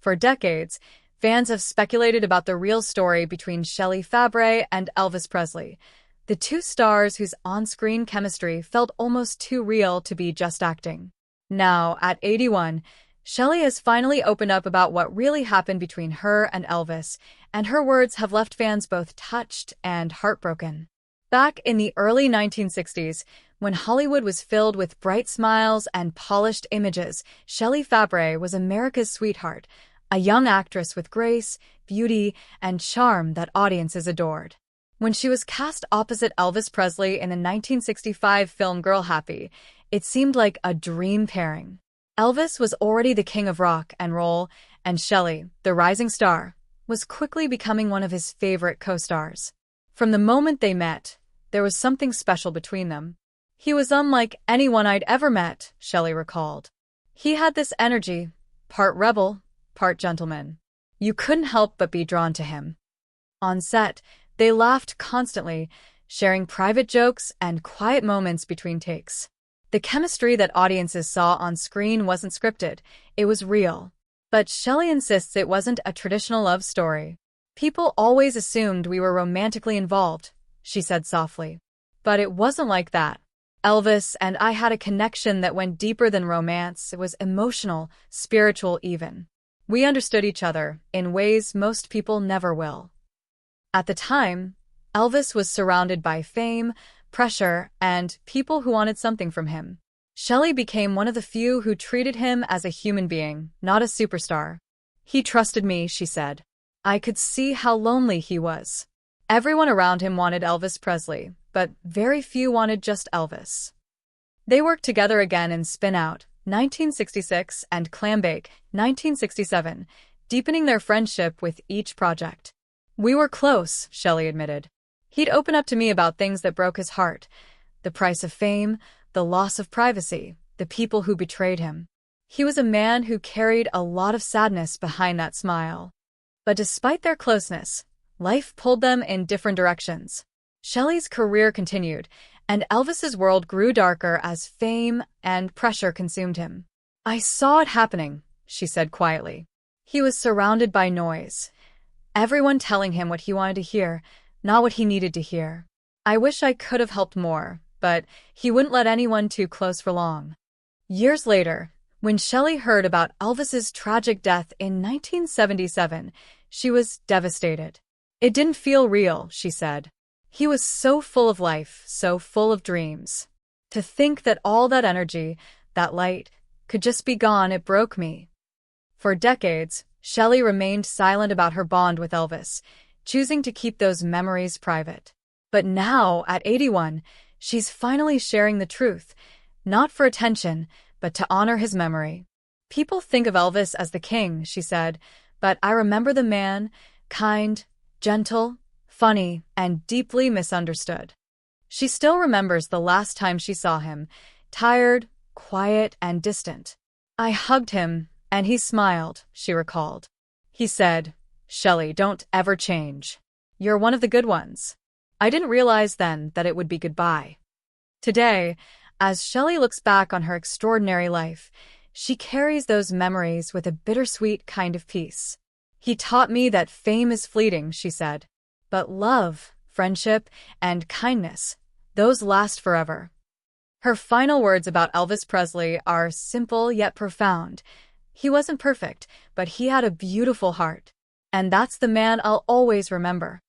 For decades, fans have speculated about the real story between Shelley Fabares and Elvis Presley, the two stars whose on-screen chemistry felt almost too real to be just acting. Now, at 81, Shelley has finally opened up about what really happened between her and Elvis, and her words have left fans both touched and heartbroken. Back in the early 1960s, when Hollywood was filled with bright smiles and polished images, Shelley Fabares was America's sweetheart, a young actress with grace, beauty, and charm that audiences adored. When she was cast opposite Elvis Presley in the 1965 film Girl Happy, it seemed like a dream pairing. Elvis was already the king of rock and roll, and Shelley, the rising star, was quickly becoming one of his favorite co-stars. From the moment they met, there was something special between them. He was unlike anyone I'd ever met, Shelley recalled. He had this energy, part rebel, part gentleman. You couldn't help but be drawn to him. On set, they laughed constantly, sharing private jokes and quiet moments between takes. The chemistry that audiences saw on screen wasn't scripted, it was real. But Shelley insists it wasn't a traditional love story. People always assumed we were romantically involved, she said softly. But it wasn't like that. Elvis and I had a connection that went deeper than romance. It was emotional, spiritual even. We understood each other in ways most people never will. At the time, Elvis was surrounded by fame, pressure, and people who wanted something from him. Shelley became one of the few who treated him as a human being, not a superstar. He trusted me, she said. I could see how lonely he was. Everyone around him wanted Elvis Presley, but very few wanted just Elvis. They worked together again in Spin Out, 1966, and Clambake, 1967, deepening their friendship with each project. We were close, Shelley admitted. He'd open up to me about things that broke his heart, the price of fame, the loss of privacy, the people who betrayed him. He was a man who carried a lot of sadness behind that smile. But despite their closeness, life pulled them in different directions. Shelley's career continued, and Elvis's world grew darker as fame and pressure consumed him. I saw it happening, she said quietly. He was surrounded by noise. Everyone telling him what he wanted to hear, not what he needed to hear. I wish I could have helped more, but he wouldn't let anyone too close for long. Years later, when Shelley heard about Elvis's tragic death in 1977, she was devastated. It didn't feel real, she said. He was so full of life, so full of dreams. To think that all that energy, that light, could just be gone, it broke me. For decades, Shelley remained silent about her bond with Elvis, choosing to keep those memories private. But now, at 81, she's finally sharing the truth, not for attention, but to honor his memory. People think of Elvis as the king, she said, but I remember the man, kind, gentle, funny, and deeply misunderstood. She still remembers the last time she saw him, tired, quiet, and distant. I hugged him, and he smiled, she recalled. He said, Shelley, don't ever change. You're one of the good ones. I didn't realize then that it would be goodbye. Today, as Shelley looks back on her extraordinary life, she carries those memories with a bittersweet kind of peace. He taught me that fame is fleeting, she said. But love, friendship, and kindness, those last forever. Her final words about Elvis Presley are simple yet profound. He wasn't perfect, but he had a beautiful heart. And that's the man I'll always remember.